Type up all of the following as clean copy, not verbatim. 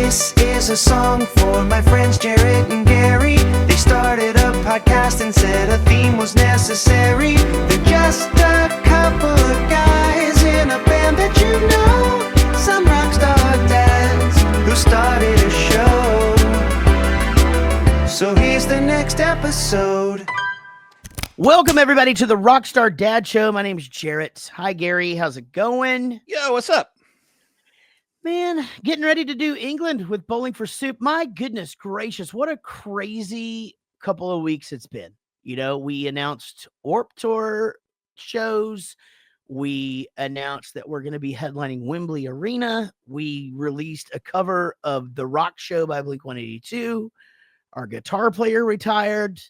This is a song for my friends Jaret and Gary. They started a podcast and said a theme was necessary. They're just a couple of guys in a band that you know. Some rockstar dads who started a show. So here's the next episode. Welcome, everybody, to the Rockstar Dad Show. My name's Jaret. Hi, Gary. How's it going? Yo, what's up? Man, getting ready to do England with Bowling for Soup. My goodness gracious, what a crazy couple of weeks it's been. You know, we announced Warped Tour shows. We announced that we're going to be headlining Wembley Arena. We released a cover of The Rock Show by Blink-182. Our guitar player retired.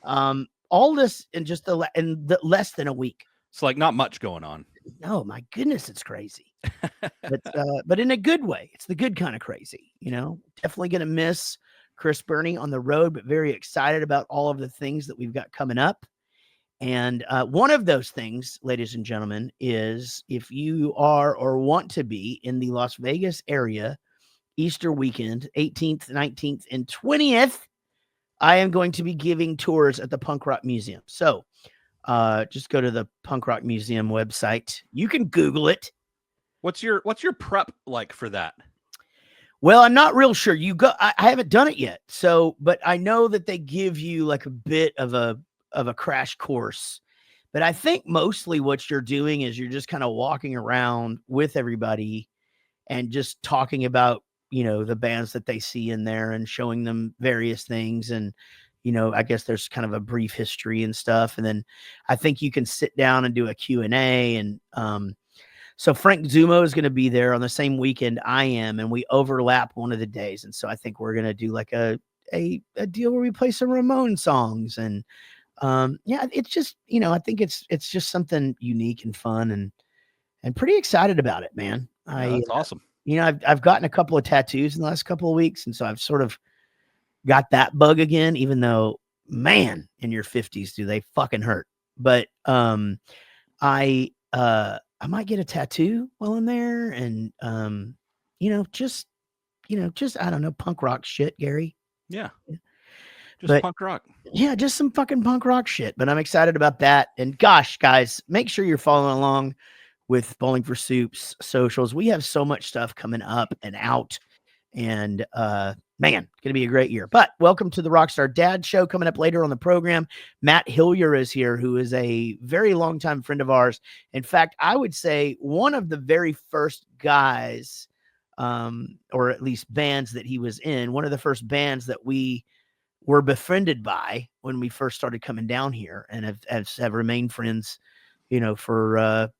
All this in just less than a week. It's like not much going on. No, my goodness, it's crazy. But in a good way. It's the good kind of crazy, you know. Definitely going to miss Chris Burney on the road, but very excited about all of the things that we've got coming up. And one of those things, ladies and gentlemen, is if you are or want to be in the Las Vegas area Easter weekend, 18th, 19th, and 20th, I am going to be giving tours at the Punk Rock Museum. So just go to the Punk Rock Museum website. You can Google it. What's your prep like for that? Well, I'm not real sure. I haven't done it yet. So, but I know that they give you like a bit of a crash course. But I think mostly what you're doing is you're just kind of walking around with everybody and just talking about, you know, the bands that they see in there and showing them various things. And, you know, I guess there's kind of a brief history and stuff. And then I think you can sit down and do a Q&A. And so Frank Zumo is going to be there on the same weekend I am, and we overlap one of the days. And so I think we're going to do like a deal where we play some Ramon songs. And yeah, it's just, you know, I think it's just something unique and fun and pretty excited about it, man. That's awesome. You know, I've gotten a couple of tattoos in the last couple of weeks, and so I've sort of got that bug again, even though, man, in your 50s, do they fucking hurt. But I might get a tattoo while I'm there, and just I don't know, punk rock shit, Gary. Yeah. Just punk rock. Yeah, just some fucking punk rock shit. But I'm excited about that. And gosh, guys, make sure you're following along with Bowling for Soup's socials. We have so much stuff coming up and out, and man, gonna be a great year. But welcome to the Rockstar Dad Show. Coming up later on the program, Matt Hilyer is here, who is a very longtime friend of ours. In fact, I would say one of the very first guys, or at least bands that he was in, one of the first bands that we were befriended by when we first started coming down here, and have remained friends, you know, for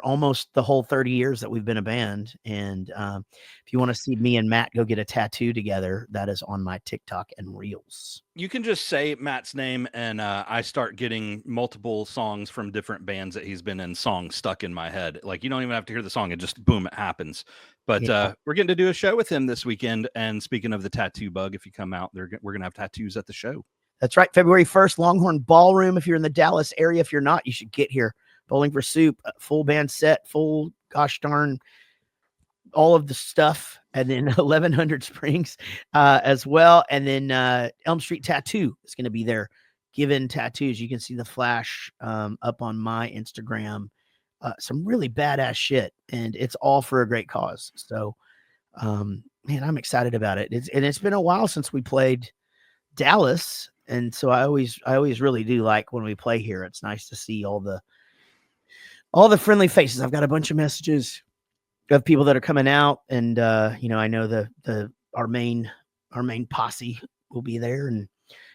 almost the whole 30 years that we've been a band. And if you want to see me and Matt go get a tattoo together, that is on my TikTok and Reels. You can just say Matt's name, and I start getting multiple songs from different bands that he's been in, songs stuck in my head. Like, you don't even have to hear the song. It just, boom, it happens. But Yeah. We're getting to do a show with him this weekend. And speaking of the tattoo bug, if you come out, we're going to have tattoos at the show. That's right. February 1st, Longhorn Ballroom. If you're in the Dallas area, if you're not, you should get here. Bowling for Soup, full band set, full gosh darn all of the stuff. And then 1100 Springs as well. And then Elm Street Tattoo is going to be there giving tattoos. You can see the flash up on my Instagram. Some really badass shit. And it's all for a great cause. So, man, I'm excited about it. It's been a while since we played Dallas. And so I always really do like when we play here. It's nice to see all the friendly faces. I've got a bunch of messages of people that are coming out, and you know, I know our main posse will be there. And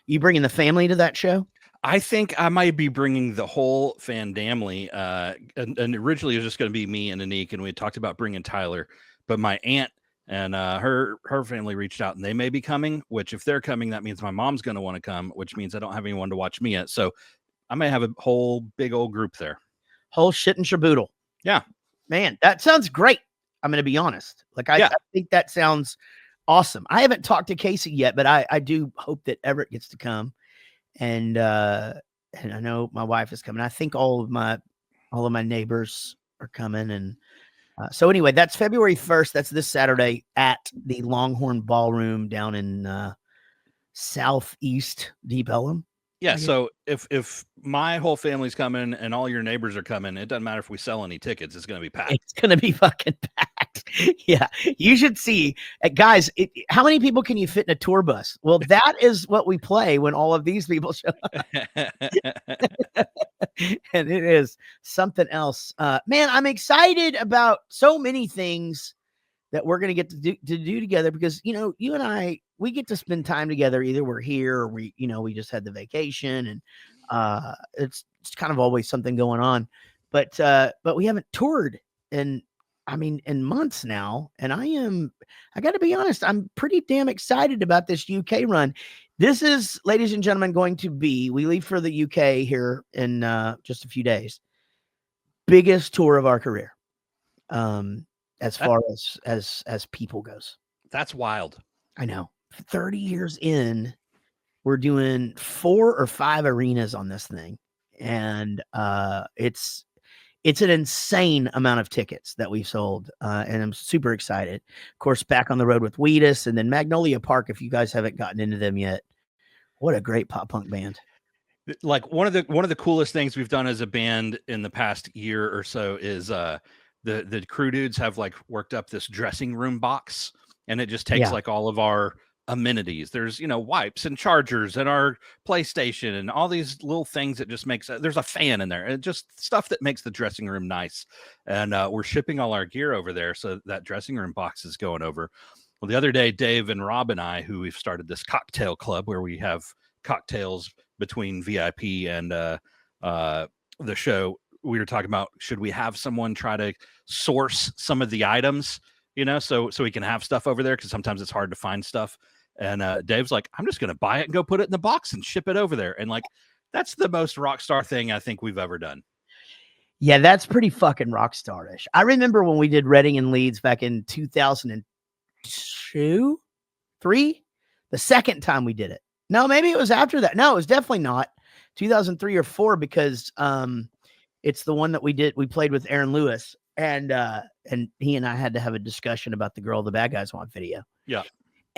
you bringing the family to that show? I think I might be bringing the whole family. And originally it was just going to be me and Anik, and we had talked about bringing Tyler, but my aunt and her family reached out, and they may be coming. Which, if they're coming, that means my mom's going to want to come, which means I don't have anyone to watch me yet. So I may have a whole big old group there. Whole shit and shaboodle. Yeah, man, that sounds great. I'm going to be honest. Like, I think that sounds awesome. I haven't talked to Casey yet, but I do hope that Everett gets to come. And I know my wife is coming. I think all of my neighbors are coming, and So anyway, that's February 1st. That's this Saturday at the Longhorn Ballroom down in Southeast Deep Ellum. Yeah. I guess. So if my whole family's coming and all your neighbors are coming, it doesn't matter if we sell any tickets. It's going to be packed. It's going to be fucking packed. Yeah. You should see. Guys, how many people can you fit in a tour bus? Well, that is what we play when all of these people show up. And it is something else. Man, I'm excited about so many things that we're going to get to do together because, you know, you and I, we get to spend time together. Either we're here or we just had the vacation and it's kind of always something going on, but we haven't toured in months now. And I got to be honest, I'm pretty damn excited about this UK run. This is, ladies and gentlemen, we leave for the UK here in just a few days. Biggest tour of our career. As far as people goes. That's wild. I know. 30 years in, we're doing 4 or 5 arenas on this thing. And it's an insane amount of tickets that we've sold. And I'm super excited. Of course, back on the road with Wheatus and then Magnolia Park, if you guys haven't gotten into them yet. What a great pop punk band. Like one of the coolest things we've done as a band in the past year or so is the crew dudes have like worked up this dressing room box, and it just takes like all of our amenities. There's, you know, wipes and chargers and our PlayStation and all these little things that just makes there's a fan in there and just stuff that makes the dressing room nice. And we're shipping all our gear over there. So that dressing room box is going over. Well, the other day, Dave and Rob and I, who we've started this cocktail club where we have cocktails between VIP and the show, we were talking about, should we have someone try to source some of the items, you know, so we can have stuff over there, because sometimes it's hard to find stuff. And Dave's like, I'm just going to buy it and go put it in the box and ship it over there. And like, that's the most Rockstar thing I think we've ever done. Yeah, that's pretty fucking Rockstar-ish. I remember when we did Reading and Leeds back in 2002, 3, the second time we did it. No, maybe it was after that. No, it was definitely not 2003 or 4, because it's the one that we played with Aaron Lewis, and he and I had to have a discussion about the Girl the Bad Guys Want video. Yeah.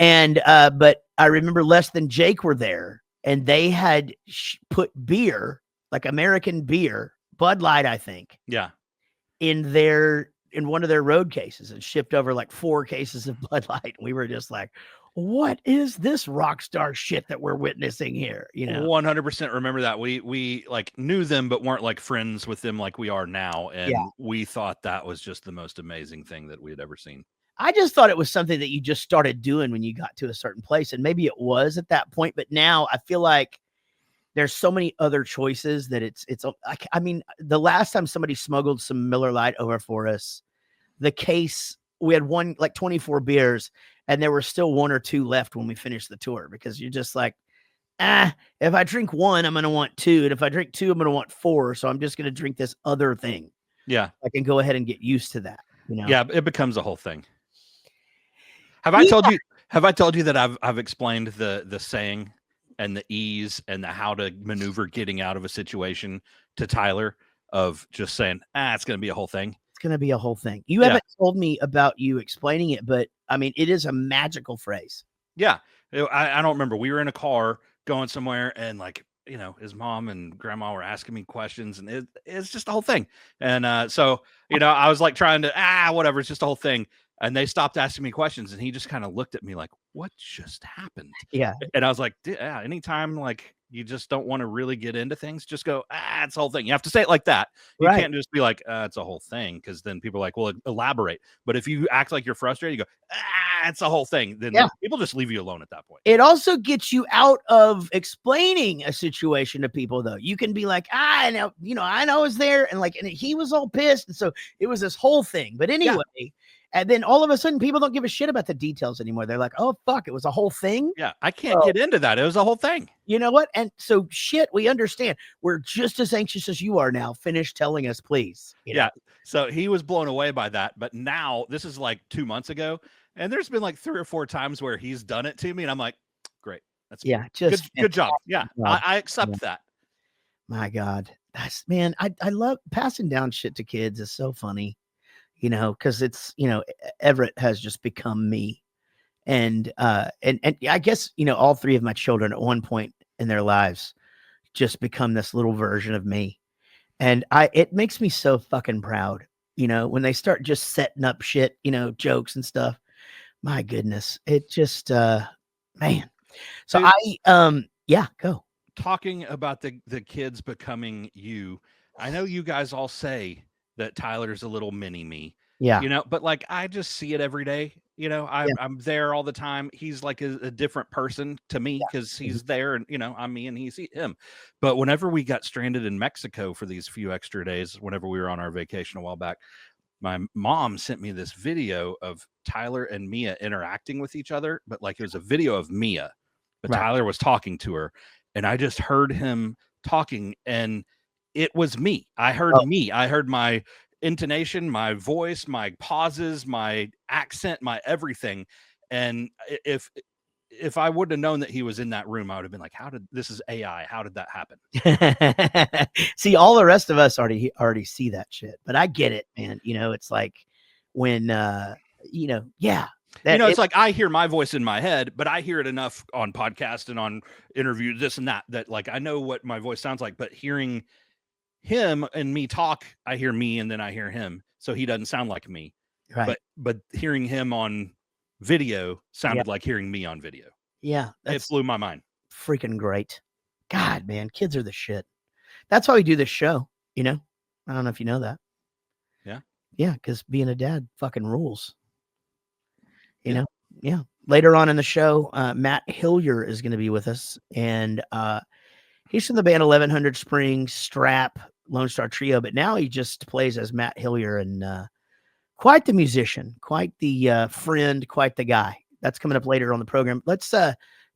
And but I remember Less Than Jake were there, and they had put beer, like American beer, Bud Light, I think. Yeah. In one of their road cases, and shipped over like 4 cases of Bud Light. We were just like, what is this Rockstar shit that we're witnessing here? You know, 100% remember that. We like knew them, but weren't like friends with them like we are now. And we thought that was just the most amazing thing that we had ever seen. I just thought it was something that you just started doing when you got to a certain place. And maybe it was at that point, but now I feel like there's so many other choices that it's like, I mean, the last time somebody smuggled some Miller Lite over for us, the case, we had 24 beers, and there were still 1 or 2 left when we finished the tour, because you're just like, if I drink 1, I'm going to want 2. And if I drink 2, I'm going to want 4. So I'm just going to drink this other thing. Yeah. I can go ahead and get used to that. You know? Yeah. It becomes a whole thing. Have I told you that I've explained the saying and the ease and the how to maneuver getting out of a situation to Tyler, of just saying, it's going to be a whole thing. It's going to be a whole thing. You haven't told me about you explaining it, but I mean, it is a magical phrase. Yeah. I don't remember. We were in a car going somewhere, and like, you know, his mom and grandma were asking me questions, and it's just the whole thing. And so, you know, I was like trying to, whatever. It's just the whole thing. And they stopped asking me questions, and he just kind of looked at me like, what just happened? Yeah. And I was like, anytime like you just don't want to really get into things, just go, it's the whole thing. You have to say it like that. You can't just be like, it's a whole thing, because then people are like, well, elaborate. But if you act like you're frustrated, you go, it's a whole thing. Then people just leave you alone at that point. It also gets you out of explaining a situation to people, though. You can be like, I know I was there, and like, and he was all pissed, and so it was this whole thing. But anyway. Yeah. And then all of a sudden, people don't give a shit about the details anymore. They're like, oh, fuck, it was a whole thing. Yeah, I can't get into that. It was a whole thing. You know what? And so, shit, we understand. We're just as anxious as you are now. Finish telling us, please. You know? Yeah. So he was blown away by that. But now, this is like 2 months ago. And there's been like 3 or 4 times where he's done it to me. And I'm like, great. That's just good job. Yeah, I accept that. My God. I love passing down shit to kids. Is so funny. you know, because it's, you know, Everett has just become me. And I guess, you know, all three of my children at one point in their lives just become this little version of me. And it makes me so fucking proud, you know, when they start just setting up shit, you know, jokes and stuff. My goodness, it just, man. So Dude, yeah, go. talking about the kids becoming you. I know you guys all say that Tyler's a little mini me, Yeah, you know, but like I just see it every day. You know, yeah, I'm there all the time. He's like a different person to me because mhm, he's there, and you know, I'm me and he's him. But whenever we got stranded in Mexico for these few extra days, whenever we were on our vacation a while back, my mom sent me this video of Tyler and Mia interacting with each other, but like it was a video of Mia, but right. Tyler was talking to her, and I just heard him talking, and it was me. I heard Oh, me. I heard my intonation, my voice, my pauses, my accent, my everything. And if I would have known that he was in that room, I would have been like, "How did this is AI? How did that happen?" see, all the rest of us already see that shit, but I get it, man. You know, it's like when, you know, yeah, You that know, it, it's like I hear my voice in my head, but I hear it enough on podcast and on interviews, this and that like I know what my voice sounds like, but hearing him and me talk, I hear me and then I hear him. So he doesn't sound like me. right. But hearing him on video Yeah, sounded like hearing me on video. yeah, It that's blew my mind. freaking great. God, man, kids are the shit. That's why we do this show, you know? I don't know if you know that. Yeah. Yeah, because being a dad fucking rules, you Yeah. know? Yeah. Later on in the show, Matt Hilyer is going to be with us, and he's from the band 1100 Springs, Strap, Lone Star Trio, but now he just plays as Matt Hilyer, and quite the musician, quite the friend, quite the guy. That's coming up later on the program. Let's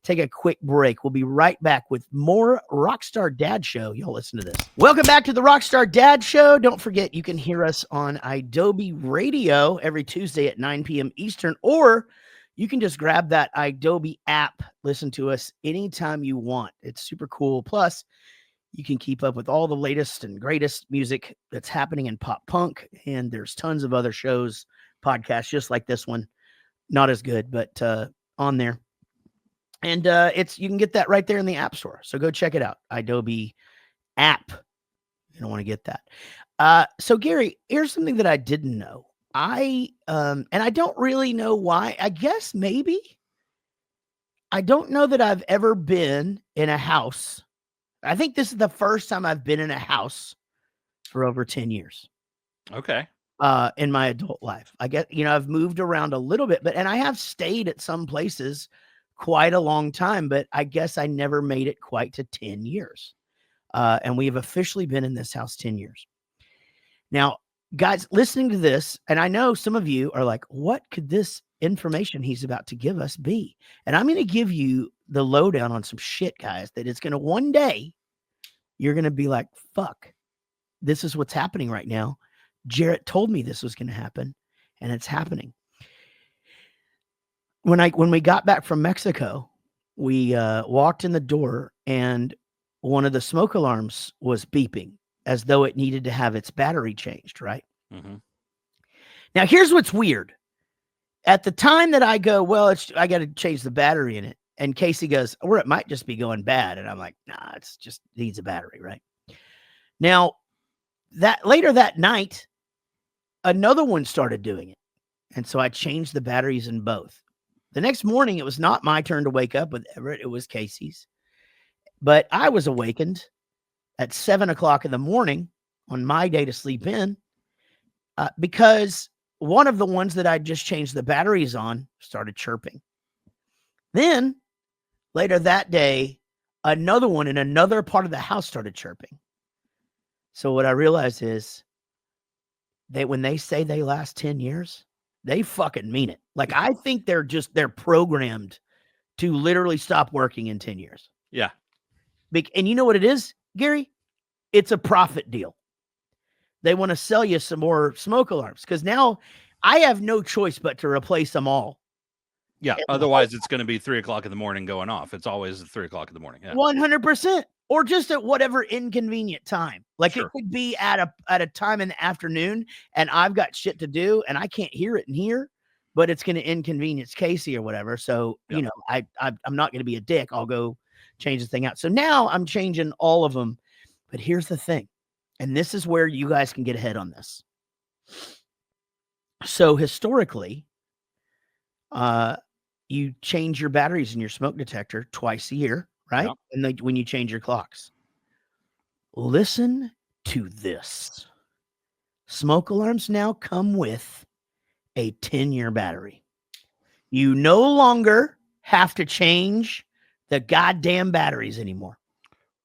take a quick break. We'll be right back with more Rockstar Dad Show. Y'all listen to this. Welcome back to the Rockstar Dad Show. Don't forget, you can hear us on Adobe Radio every Tuesday at 9 p.m. Eastern, or you can just grab that Adobe app, listen to us anytime you want. It's super cool. Plus, you can keep up with all the latest and greatest music that's happening in pop punk. And there's tons of other shows, podcasts, just like this one. Not as good, but on there. And you can get that right there in the App Store. So go check it out. Adobe app. You don't want to get that. So Gary, here's something that I didn't know. And I don't really know why. I guess maybe I don't know that I've ever been in a house. I think this is the first time I've been in a house for over 10 years. Okay. In my adult life. I get, you know, I've moved around a little bit, and I have stayed at some places quite a long time, but I guess I never made it quite to 10 years. And we have officially been in this house 10 years. Now, guys, listening to this, and I know some of you are like, what could this information he's about to give us be? And I'm going to give you the lowdown on some shit, guys, that it's going to one day, you're going to be like, fuck, this is what's happening right now. Jaret told me this was going to happen, and it's happening. When we got back from Mexico, we walked in the door, and one of the smoke alarms was beeping as though it needed to have its battery changed, right? Mm-hmm. Now, here's what's weird. At the time that I go, well, I got to change the battery in it, and Casey goes, or it might just be going bad, and I'm like, nah, it's just needs a battery, right? Now, that later that night, another one started doing it. And so I changed the batteries in both. The next morning, it was not my turn to wake up with Everett. It was Casey's. But I was awakened at 7 o'clock in the morning on my day to sleep in because one of the ones that I just changed the batteries on started chirping. Then later that day, another one in another part of the house started chirping. So what I realized is when they say they last 10 years, they fucking mean it. Like, I think they're programmed to literally stop working in 10 years. Yeah. And you know what it is, Gary? It's a profit deal. They want to sell you some more smoke alarms because now I have no choice but to replace them all. Yeah. Otherwise, it's going to be 3 o'clock in the morning going off. It's always 3 o'clock in the morning. Yeah. 100%. or just at whatever inconvenient time. Like it Sure. could be at a time in the afternoon and I've got shit to do and I can't hear it in here, but it's going to inconvenience Casey or whatever. So, Yep. you know, I'm not going to be a dick. I'll go change the thing out. So now I'm changing all of them. But here's the thing. And this is where you guys can get ahead on this. So historically, you change your batteries in your smoke detector twice a year, right? Yep. And then when you change your clocks. Listen to this. Smoke alarms now come with a 10-year battery. You no longer have to change the goddamn batteries anymore.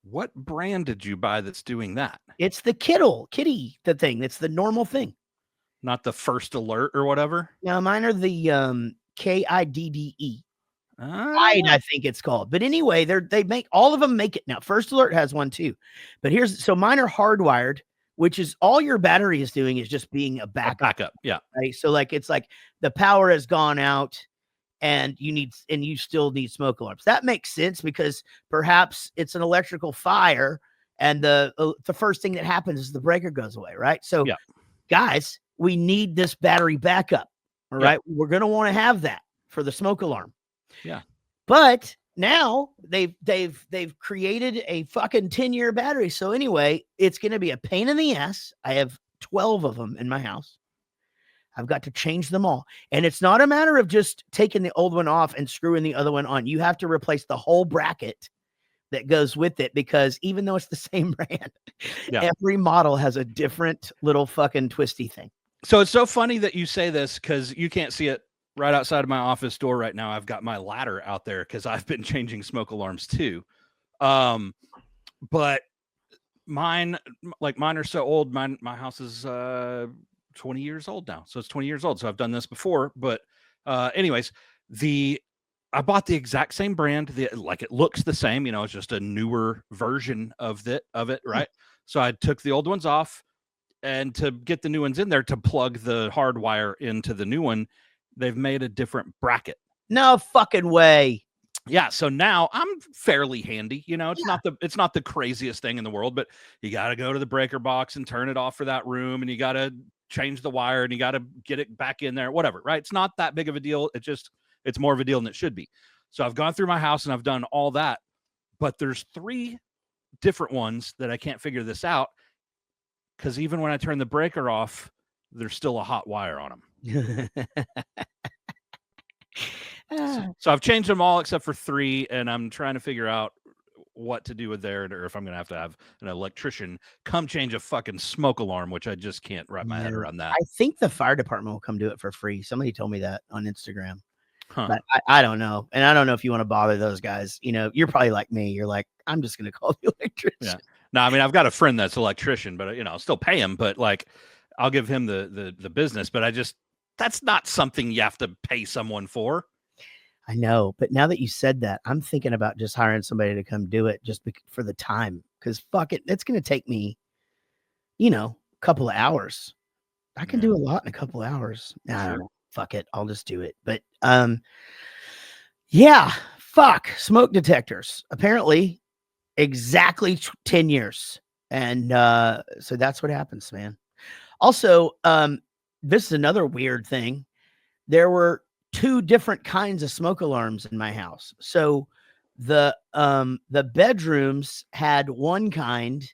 What brand did you buy that's doing that? It's the kitty, the thing. It's the normal thing. Not the First Alert or whatever? Now, mine are the KIDDE. Ah, I think it's called. But anyway, they make all of them make it now. First Alert has one too. But so mine are hardwired, which is all your battery is doing is just being a backup. Yeah. Right. So like it's like the power has gone out and you still need smoke alarms. That makes sense because perhaps it's an electrical fire and the first thing that happens is the breaker goes away, right? So guys, we need this battery backup. All right. We're gonna want to have that for the smoke alarm. Yeah. But now they've created a fucking 10-year battery. So anyway, it's going to be a pain in the ass. I have 12 of them in my house. I've got to change them all. And it's not a matter of just taking the old one off and screwing the other one on. You have to replace the whole bracket that goes with it because even though it's the same brand, every model has a different little fucking twisty thing. So it's so funny that you say this because you can't see it right outside of my office door right now. I've got my ladder out there because I've been changing smoke alarms too. But mine are so old. My house is 20 years old now. So it's 20 years old. So I've done this before. But anyways, I bought the exact same brand. It looks the same, it's just a newer version of it, right? So I took the old ones off, and to get the new ones in there to plug the hard wire into the new one, they've made a different bracket. No fucking way. Yeah. So now I'm fairly handy. It's not the craziest thing in the world, but you got to go to the breaker box and turn it off for that room. And you got to change the wire and you got to get it back in there, whatever. Right. It's not that big of a deal. It's more of a deal than it should be. So I've gone through my house and I've done all that, but there's 3 different ones that I can't figure this out. Cause even when I turn the breaker off, there's still a hot wire on them. So I've changed them all except for 3, and I'm trying to figure out what to do with there, or if I'm gonna have to have an electrician come change a fucking smoke alarm, which I just can't wrap my head around that. I think the fire department will come do it for free. Somebody told me that on Instagram. Huh. But I don't know. And I don't know if you want to bother those guys. You're probably like me. You're like, I'm just gonna call the electrician. Yeah. No, I mean I've got a friend that's an electrician, but I'll still pay him, but like I'll give him the business, but that's not something you have to pay someone for. I know, but now that you said that, I'm thinking about just hiring somebody to come do it just for the time. Because fuck it, it's going to take me, a couple of hours. I can do a lot in a couple of hours. I don't know. Fuck it, I'll just do it. But fuck smoke detectors. Apparently, exactly 10 years, and so that's what happens, man. Also, this is another weird thing. There were 2 different kinds of smoke alarms in my house. So the bedrooms had one kind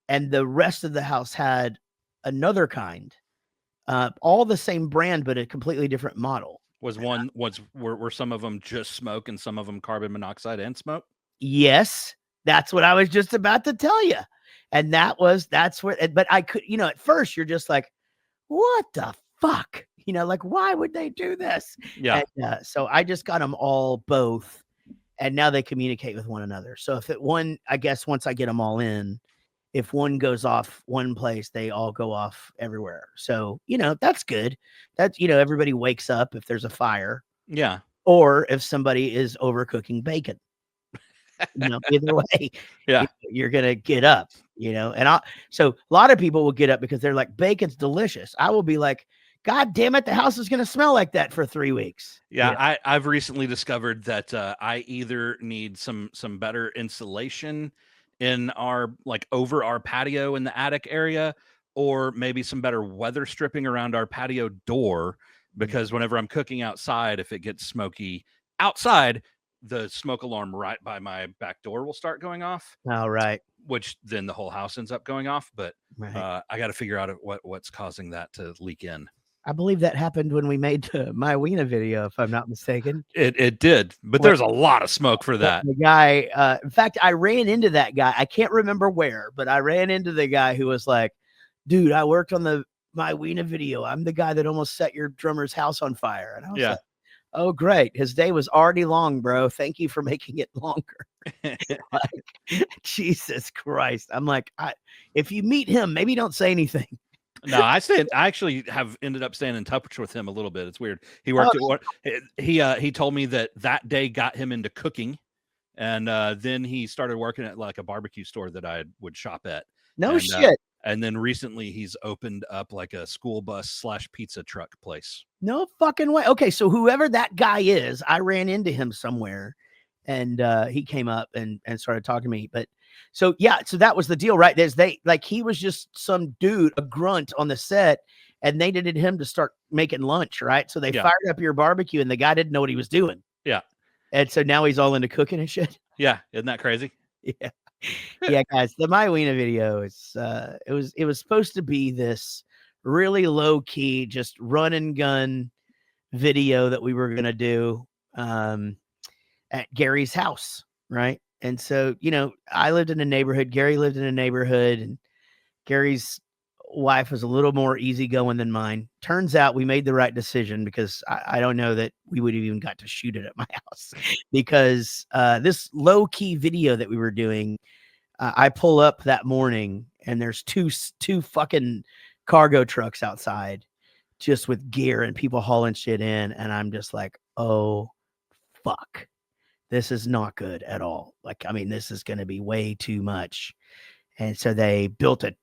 and the rest of the house had another kind. All the same brand, but a completely different model. Were some of them just smoke and some of them carbon monoxide and smoke? Yes, that's what I was just about to tell you. And that's where, but I could, at first you're just like, what the fuck? Like, why would they do this? Yeah. And, so I just got them all both, and now they communicate with one another. So if I guess once I get them all in, if one goes off one place, they all go off everywhere. So, that's good. That's, everybody wakes up if there's a fire. Yeah. Or if somebody is overcooking bacon. Either way, you're going to get up, and so a lot of people will get up because they're like, bacon's delicious. I will be like, God damn it, the house is going to smell like that for 3 weeks. Yeah. I've recently discovered that I either need some better insulation in our over our patio in the attic area, or maybe some better weather stripping around our patio door, because whenever I'm cooking outside, if it gets smoky outside, the smoke alarm right by my back door will start going off. All right. Which then the whole house ends up going off. But Right. I got to figure out what's causing that to leak in. I believe that happened when we made the My Weena video, if I'm not mistaken. It did, but there's a lot of smoke for that. The guy, in fact, I ran into that guy. I can't remember where, but I ran into the guy who was like, dude, I worked on the My Weena video. I'm the guy that almost set your drummer's house on fire. And I was like, oh, great. His day was already long, bro. Thank you for making it longer. Like, Jesus Christ. I'm like, if you meet him, maybe don't say anything. No, I actually have ended up staying in touch with him a little bit. It's weird. He worked at what he told me that day got him into cooking, and then he started working at like a barbecue store that I would shop at. No shit. And then recently he's opened up like a school bus / pizza truck place. No fucking way. Okay, so whoever that guy is, I ran into him somewhere, and he came up and started talking to me. But so yeah, so that was the deal, right? He was just some dude, a grunt on the set, and they needed him to start making lunch, right? So they fired up your barbecue, and the guy didn't know what he was doing. Yeah, and so now he's all into cooking and shit. Yeah, isn't that crazy? Yeah. Yeah, guys, the My Weena video is it was supposed to be this really low key, just run and gun video that we were gonna do at Gary's house, right? And so, I lived in a neighborhood, Gary lived in a neighborhood, and Gary's wife was a little more easygoing than mine. Turns out we made the right decision, because I don't know that we would have even got to shoot it at my house, because this low key video that we were doing, I pull up that morning and there's two fucking cargo trucks outside just with gear and people hauling shit in. And I'm just like, oh, fuck. This is not good at all. Like, I mean, this is going to be way too much. And so they built a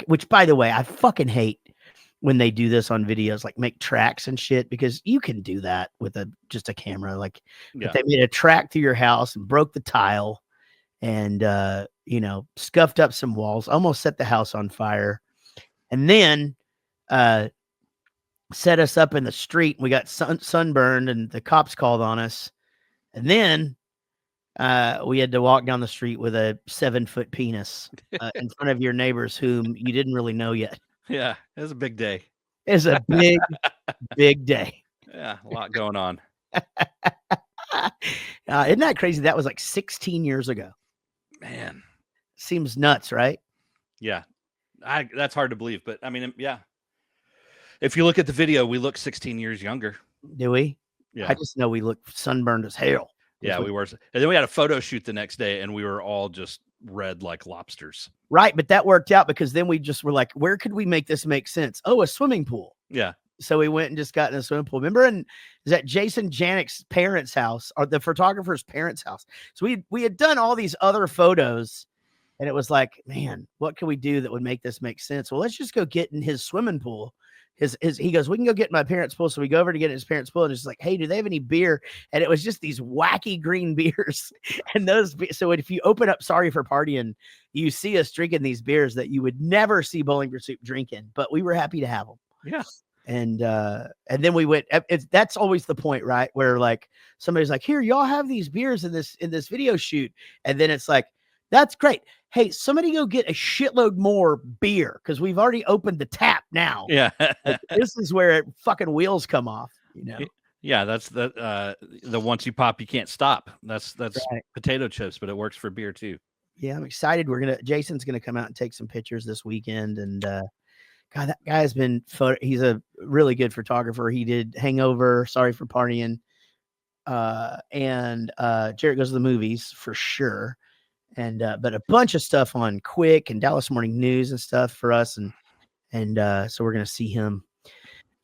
which, by the way, I fucking hate when they do this on videos, like make tracks and shit, because you can do that with just a camera. Like, but they made a track through your house and broke the tile and, scuffed up some walls, almost set the house on fire, and then set us up in the street. We got sunburned and the cops called on us. And then we had to walk down the street with a 7-foot penis in front of your neighbors whom you didn't really know yet. Yeah, it was a big day. It's a big, big day. Yeah, a lot going on. Isn't that crazy? That was like 16 years ago. Man. Seems nuts, right? Yeah. That's hard to believe, but I mean, yeah. If you look at the video, we look 16 years younger. Do we? Yeah. I just know we look sunburned as hell. Yeah, we were. And then we had a photo shoot the next day, and we were all just red like lobsters. Right, but that worked out, because then we just were like, where could we make this make sense? Oh, a swimming pool. Yeah. So we went and just got in a swimming pool. Remember, is that Jason Janik's parents' house, or the photographer's parents' house? So we had done all these other photos, and it was like, man, what can we do that would make this make sense? Well, let's just go get in his swimming pool. He goes, we can go get in my parents' pool. So we go over to get in his parents' pool, and it's like, hey, do they have any beer? And it was just these wacky green beers. And so if you open up Sorry for Partying, you see us drinking these beers that you would never see Bowling for Soup drinking, but we were happy to have them. Yeah. And then we went, that's always the point, right? Where like somebody's like, here, y'all have these beers in this video shoot. And then it's like, that's great. Hey, somebody go get a shitload more beer, because we've already opened the tap now. Yeah. Like, this is where fucking wheels come off, Yeah, that's the once you pop, you can't stop. That's right. Potato chips, but it works for beer too. Yeah, I'm excited. Jason's gonna come out and take some pictures this weekend. And God, that guy has been he's a really good photographer. He did Hangover, Sorry for Partying, and Jaret Goes to the Movies for sure. And but a bunch of stuff on Quick and Dallas Morning News and stuff for us, and so we're gonna see him.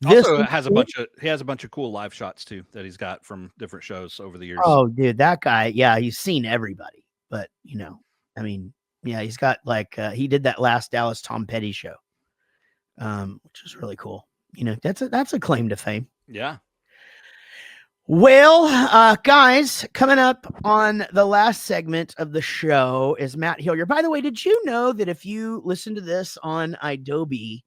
Also has a bunch of cool live shots too that he's got from different shows over the years. Oh, dude, that guy, yeah, he's seen everybody. But I mean, yeah, he's got like he did that last Dallas Tom Petty show, which was really cool. That's a claim to fame. Yeah. Well, guys, coming up on the last segment of the show is Matt Hilyer. By the way, did you know that if you listen to this on Adobe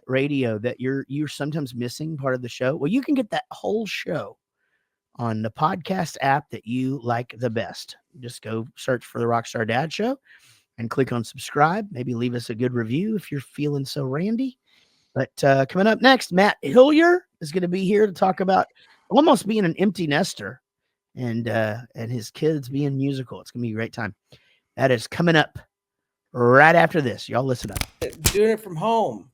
radio, that you're sometimes missing part of the show? Well, you can get that whole show on the podcast app that you like the best. Just go search for the Rockstar Dad Show and click on subscribe. Maybe leave us a good review if you're feeling so randy. But coming up next, Matt Hilyer is going to be here to talk about almost being an empty nester and his kids being musical. It's going to be a great time. That is coming up right after this. Y'all listen up. Doing it from home.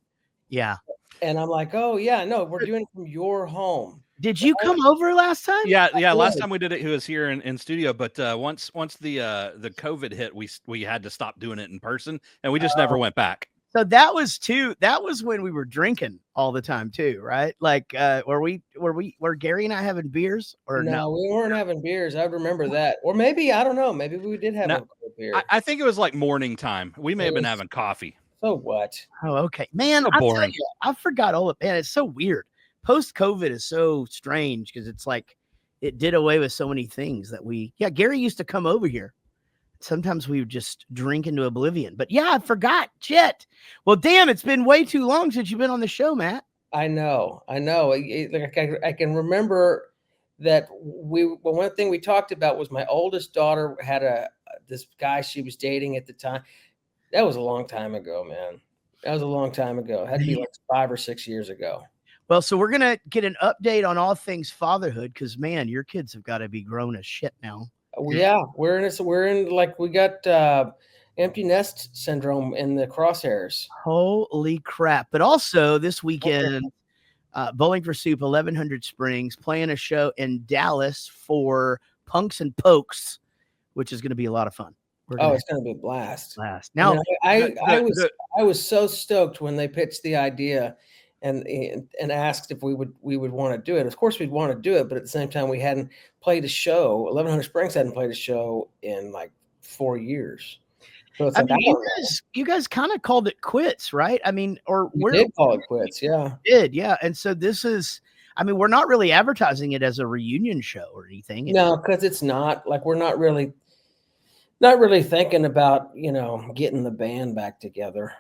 Yeah. And I'm like, oh, yeah, no, we're doing it from your home. Did you come over last time? Yeah. Last time we did it, he was here in studio. But once the COVID hit, we had to stop doing it in person, and we just never went back. So that was when we were drinking all the time too, right? Like, were Gary and I having beers or no? We weren't having beers. I remember that. Or maybe, I don't know. Maybe we did have a beer. I think it was like morning time. We may have been having coffee. So what? Oh, okay. Man, So boring. I forgot all of it. Man, it's so weird. Post-COVID is so strange because it's like it did away with so many things that Gary used to come over here. Sometimes we would just drink into oblivion. But yeah, I forgot. Shit. Well, damn, it's been way too long since you've been on the show, Matt. I know. I can remember that one thing we talked about was my oldest daughter had this guy she was dating at the time. That was a long time ago, man. That was a long time ago. It had to be like 5 or 6 years ago. Well, so we're going to get an update on all things fatherhood because, man, your kids have got to be grown as shit now. Yeah, we got empty nest syndrome in the crosshairs. Holy crap. But also this weekend, Bowling for Soup, 1100 Springs, playing a show in Dallas for Punks and Pokes, which is going to be a lot of fun. It's going to be a blast. Now, I was so stoked when they pitched the idea and asked if we would want to do it. Of course, we'd want to do it, but at the same time, we hadn't played a show. 1100 Springs hadn't played a show in like 4 years. So it's you guys kind of called it quits, right? I mean, we did call it quits, yeah. Yeah. And so this is, I mean, we're not really advertising it as a reunion show or anything. No, because it's not like we're not really thinking about, getting the band back together.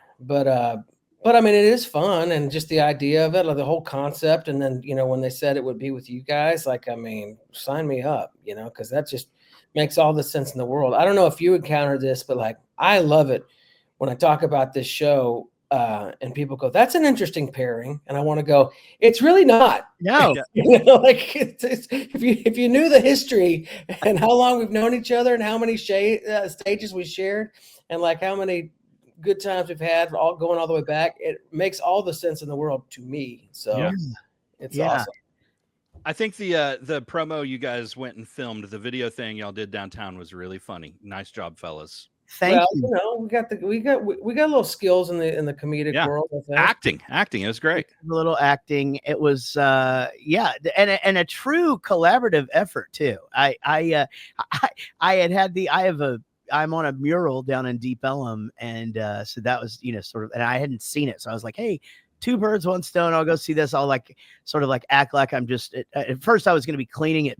But I mean, it is fun, and just the idea of it, like the whole concept. And then, when they said it would be with you guys, like, I mean, sign me up, because that just makes all the sense in the world. I don't know if you encountered this, but like, I love it when I talk about this show and people go, that's an interesting pairing. And I want to go, it's really not. No. Like if you knew the history and how long we've known each other and how many stages we shared and like how many good times we've had all going all the way back, it makes all the sense in the world to me. So it's awesome. I think the promo you guys went and filmed, the video thing y'all did downtown was really funny. Nice job, fellas. Thank you. We got little skills in the comedic world. I think. Acting. It was great. A little acting. It was and a true collaborative effort too. I'm on a mural down in Deep Ellum, and so that was sort of, and I hadn't seen it, so I was like, hey, 2 birds, 1 stone. I'll go see this. I'll sort of act like I'm just. At first, I was going to be cleaning it,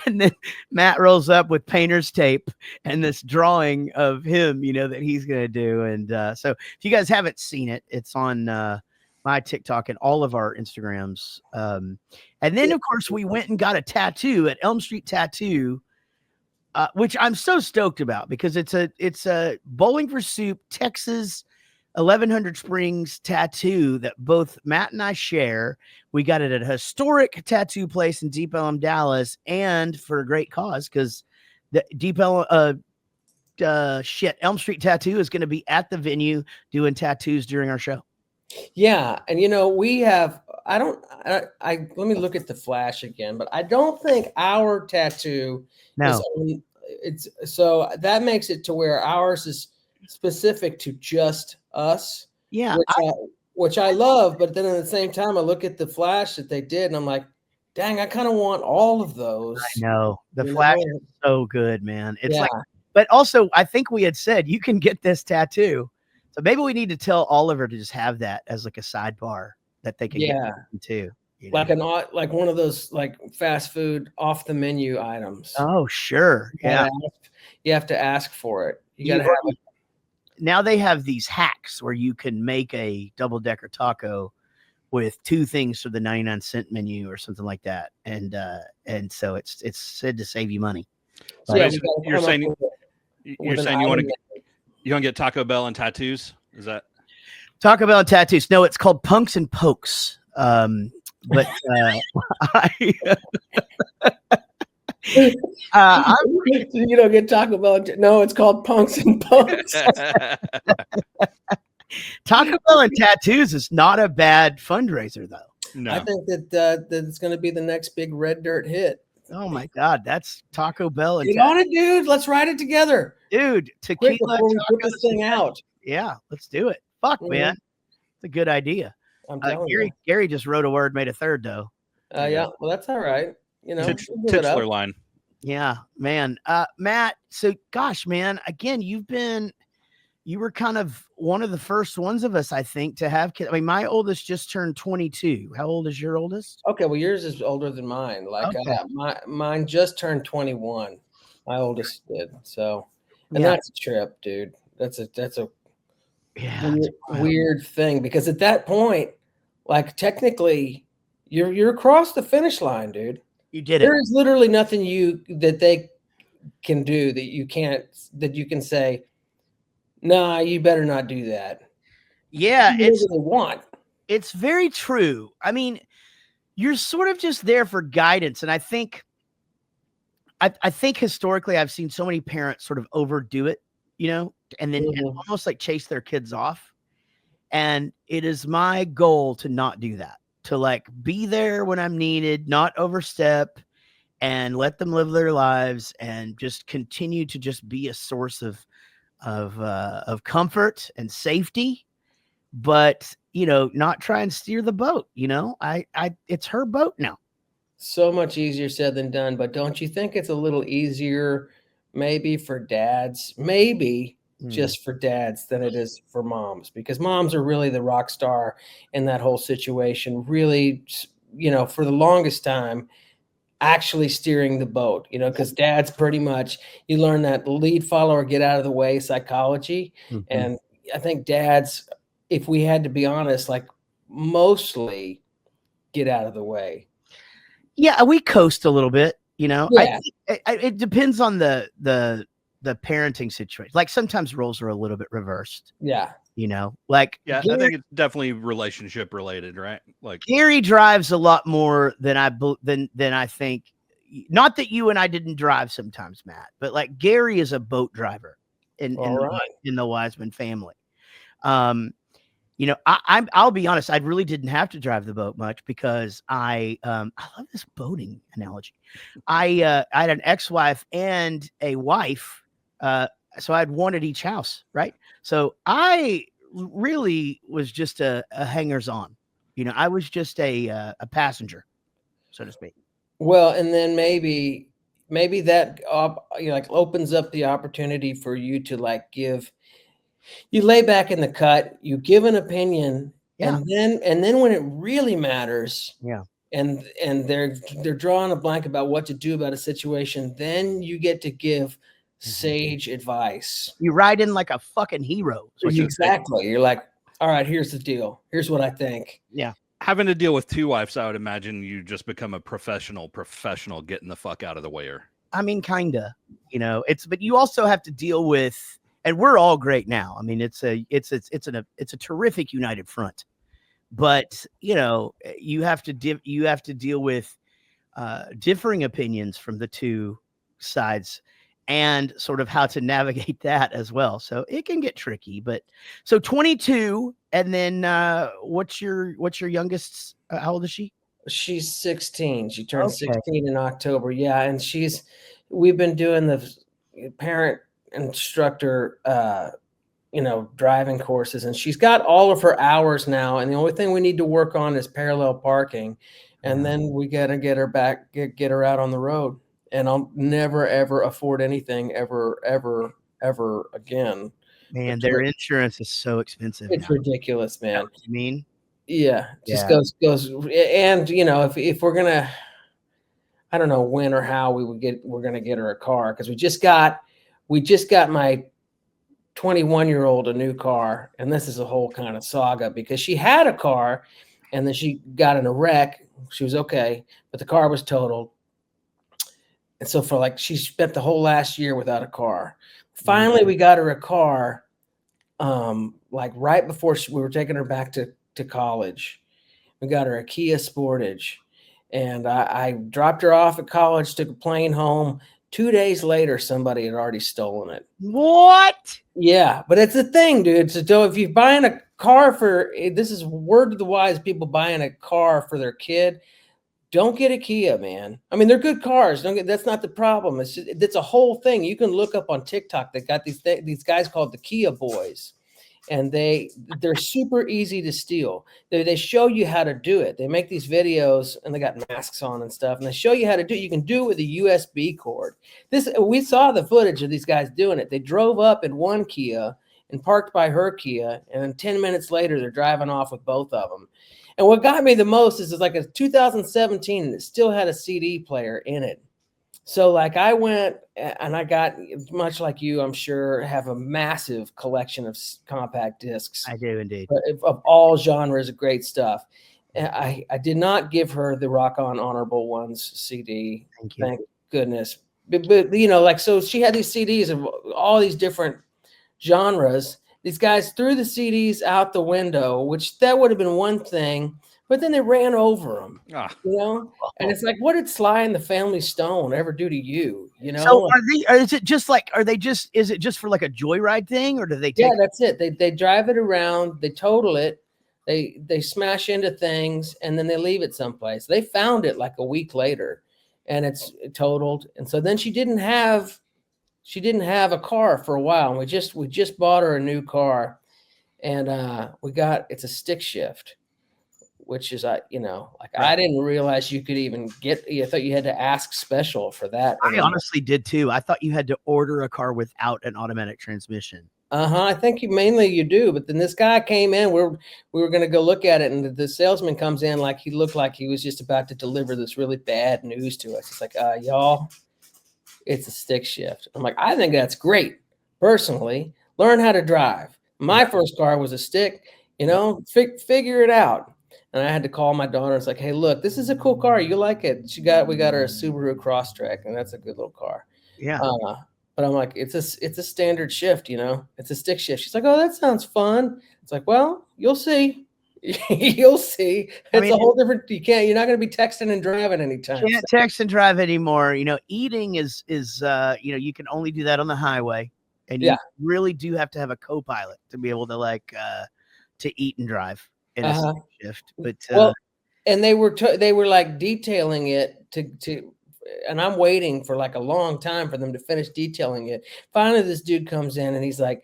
and then Matt rolls up with painter's tape and this drawing of him, that he's going to do. And so, if you guys haven't seen it, it's on my TikTok and all of our Instagrams. And then, of course, we went and got a tattoo at Elm Street Tattoo. Which I'm so stoked about because it's a Bowling for Soup, Texas, 1100 Springs tattoo that both Matt and I share. We got it at a historic tattoo place in Deep Ellum, Dallas, and for a great cause because the Deep Ellum, Elm Street Tattoo is going to be at the venue doing tattoos during our show. Yeah, and we have. Let me look at the flash again, but I don't think our tattoo. No. It's so that makes it to where ours is specific to just us. Yeah. Which I love, but then at the same time I look at the flash that they did and I'm like, dang, I kind of want all of those. I know. The flash is so good, man. It's but also I think we had said you can get this tattoo. So maybe we need to tell Oliver to just have that as like a sidebar that they can get too. you like know? like one of those like fast food off the menu items. Oh, sure. Yeah. You have to ask for it. You got to You- have it. Now they have these hacks where you can make a double-decker taco with 2 things for the 99-cent menu or something like that. And so it's said to save you money. So Yeah, basically, we gotta come up you're with an saying you want item to get Taco Bell and tattoos? Is that? Taco Bell and tattoos. No, it's called Punks and Pokes. But you don't get Taco Bell. No, it's called Punks and Punks. Taco Bell and tattoos is not a bad fundraiser, though. No. I think that it's going to be the next big red dirt hit. Oh my God, that's Taco Bell and Get on it, dude. Let's write it together. dude, Quick tequila. before we put tacos, this thing out. Yeah, let's do it. Fuck, Mhm. man, it's a good idea. I'm telling Gary just wrote a word, made a third, though. you. Yeah, well, that's all right. You know, we'll give it up. Titular line. Yeah, man. Matt, so gosh, man, again, you were kind of one of the first ones of us, I think, to have kids. I mean, my oldest just turned 22. How old is your oldest? Okay, well, yours is older than mine. Like Okay. mine just turned 21. My oldest did. So, and Yeah. that's a trip, dude. That's a Yeah, weird thing because at that point, like technically, you're across the finish line, dude. you did it. There is literally nothing that they can do that you can say, nah, you better not do that. Yeah, Do whatever they want. it's very true. I mean, you're sort of just there for guidance. And I think historically I've seen so many parents sort of overdo it, and then and almost like chase their kids off. And it is my goal to not do that, to like be there when I'm needed, not overstep, and let them live their lives and just continue to just be a source of comfort and safety, but not try and steer the boat. It's her boat now. So much easier said than done, but don't you think it's a little easier maybe for dads, just for dads than it is for moms? Because moms are really the rock star in that whole situation, really, for the longest time, actually steering the boat, because dads pretty much, you learn that lead follower, get out of the way psychology. And I think dads, if we had to be honest, like mostly get out of the way. Yeah, we coast a little bit, Yeah. it depends on the parenting situation. Like sometimes roles are a little bit reversed, Yeah. like Yeah, I think it's definitely relationship related, right? Like Gary drives a lot more than I think. Not that you and I didn't drive sometimes, Matt, but like Gary is a boat driver in the Wiseman family. I'll be honest, I really didn't have to drive the boat much because I love this boating analogy. I had an ex-wife and a wife, so I had one at each house, right? So I really was just a hangers-on. I was just a passenger, so to speak. Well, and then maybe that opens up the opportunity for you to you lay back in the cut, you give an opinion, and then when it really matters, and they're drawing a blank about what to do about a situation, then you get to give sage advice. You ride in like a fucking hero. Exactly. You're like, all right, here's the deal. Here's what I think. Yeah. Having to deal with 2 wives, I would imagine you just become a professional getting the fuck out of the way. I mean, kinda, but you also have to deal with, and we're all great now. I mean, it's a terrific united front, but you have to deal with differing opinions from the 2 sides and sort of how to navigate that as well. So it can get tricky, but so 22. And then what's your youngest? How old is she? She's 16. She turned 16 in October. Yeah. And we've been doing the parent instructor, driving courses, and she's got all of her hours now. And the only thing we need to work on is parallel parking. And then we got to get her back, get her out on the road. And I'll never, ever afford anything ever again. Man, their insurance is so expensive. It's ridiculous, man. You mean? Yeah, just Yeah. goes, and you know, if we're gonna, I don't know when or how we're gonna get her a car because we just got my 21-year-old a new car, and this is a whole kind of saga because she had a car, and then she got in a wreck. She was okay, but the car was totaled, and so for like she spent the whole last year without a car. Finally, we got her a car, like right before we were taking her back to college. We got her a Kia Sportage, and I dropped her off at college, took a plane home. 2 days later, somebody had already stolen it. What? Yeah, but it's a thing, dude. So if you're buying a car this is word to the wise people buying a car for their kid, don't get a Kia, man. I mean, they're good cars. That's not the problem. It's a whole thing. You can look up on TikTok. They got these guys called the Kia Boys, and they're super easy to steal. They show you how to do it. They make these videos, and they got masks on and stuff, and they show you how to do it. You can do it with a USB cord. We saw the footage of these guys doing it. They drove up in one Kia and parked by her Kia, and then 10 minutes later, they're driving off with both of them. And what got me the most is it's like a 2017, and it still had a CD player in it. So like I went and I got, much like you, I'm sure, have a massive collection of compact discs. I do indeed. Of all genres of great stuff. And I did not give her the Rock On Honorable Ones CD. Thank you. Thank goodness. But you know, like, so she had these CDs of all these different genres. These guys threw the CDs out the window, which that would have been one thing, but then they ran over them, you know? And it's like, what did Sly and the Family Stone ever do to you? You know? So is it just for like a joyride thing, or do they take? Yeah, that's it. They drive it around, they total it, they smash into things, and then they leave it someplace. They found it like a week later, and it's totaled. And so then she didn't have a car for a while, and we just bought her a new car, and it's a stick shift, which is I didn't realize you could even get. I thought you had to ask special for that. I honestly did too. I thought you had to order a car without an automatic transmission. I think you do, but then this guy came in. We were going to go look at it, and the salesman comes in like he looked like he was just about to deliver this really bad news to us. It's like, y'all, it's a stick shift. I'm like, I think that's great. Personally, learn how to drive. My first car was a stick. You know, figure it out. And I had to call my daughter. It's like, hey, look, this is a cool car. You like it? We got her a Subaru Crosstrek, and that's a good little car. Yeah. But I'm like, it's a standard shift, you know, it's a stick shift. She's like, oh, that sounds fun. It's like, well, you'll see. You'll see. It's a whole different. You're not going to be texting and driving anytime. You can't text and drive anymore. You know, eating is you can only do that on the highway, and you really do have to have a co-pilot to be able to to eat and drive in a stick shift. But and they were like detailing it to. And I'm waiting for like a long time for them to finish detailing it. Finally, this dude comes in and he's like,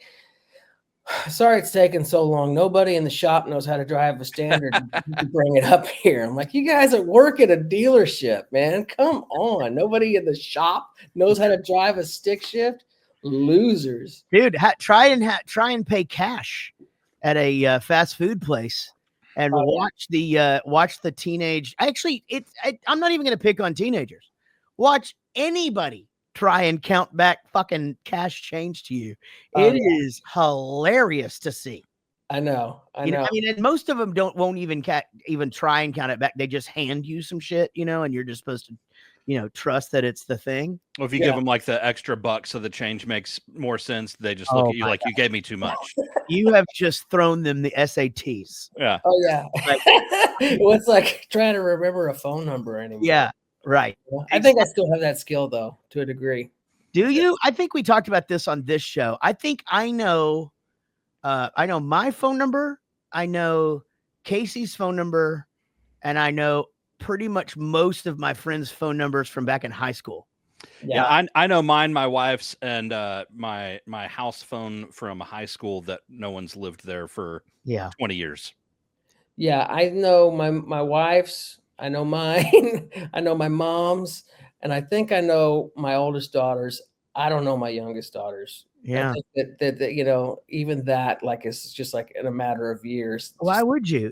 sorry it's taking so long. Nobody in the shop knows how to drive a standard to bring it up here. I'm like, you guys work at a dealership, man. Come on. Nobody in the shop knows how to drive a stick shift. Losers. Dude, try and pay cash at a fast food place and watch the teenage. Actually, I'm not even going to pick on teenagers. Watch anybody try and count back fucking cash change to you. It is hilarious to see. I know. I mean, and most of them won't even try and count it back. They just hand you some shit, and you're just supposed to, trust that it's the thing. Well, if you give them like the extra buck so the change makes more sense, they just look at you like you gave me too much. You have just thrown them the SATs. Yeah. Oh yeah. It's like trying to remember a phone number anymore. Yeah. Right. I think I still have that skill though, to a degree. Do you? I think we talked about this on this show. I think I know my phone number. I know Casey's phone number, and I know pretty much most of my friends' phone numbers from back in high school. Yeah, I know mine, my wife's, and my house phone from high school that no one's lived there for 20 years. Yeah, I know my wife's. I know mine. I know my mom's, and I think I know my oldest daughter's. I don't know my youngest daughter's Yeah. I think that even that like is just like in a matter of years. Why Just, would you?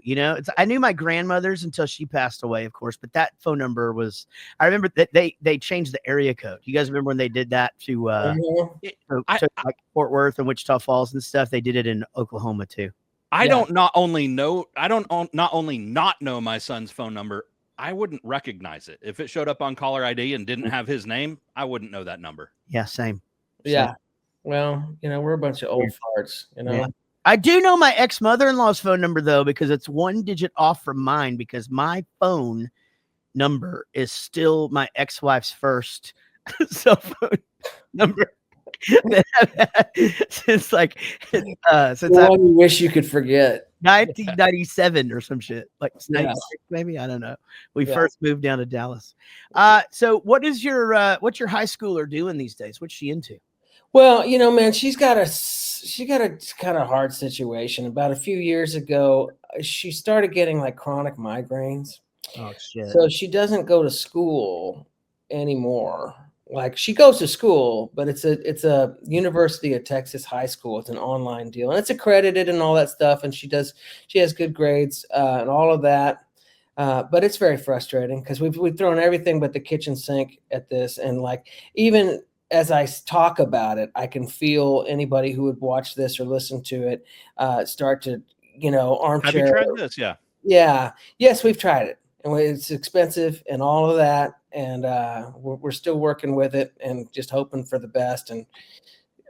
I knew my grandmother's until she passed away, of course, but that phone number was, I remember that they changed the area code. You guys remember when they did that to Mhm. like Fort Worth and Wichita Falls and stuff? They did it in Oklahoma too. I Yeah. don't not only not know my son's phone number, I wouldn't recognize it. If it showed up on caller ID and didn't have his name, I wouldn't know that number. Yeah, same. Yeah. Well, we're a bunch of old farts, Yeah. I do know my ex-mother-in-law's phone number though, because it's 1 digit off from mine, because my phone number is still my ex-wife's first cell phone number that I've had since like since The one you wish you could forget. 1997 or some shit, like Yeah. 96 maybe, I don't know. We Yeah. first moved down to Dallas. So what's your high schooler doing these days? What's she into? Well, man, she got a kind of hard situation. About a few years ago, she started getting like chronic migraines. Oh shit. So she doesn't go to school anymore. Like she goes to school, but it's a University of Texas high school. It's an online deal, and it's accredited and all that stuff. And she has good grades and all of that. But it's very frustrating because we've thrown everything but the kitchen sink at this, and like even as I talk about it, I can feel anybody who would watch this or listen to it start to armchair. Have you tried this? Yeah. Yeah. Yes, we've tried it, and it's expensive and all of that, and we're still working with it and just hoping for the best and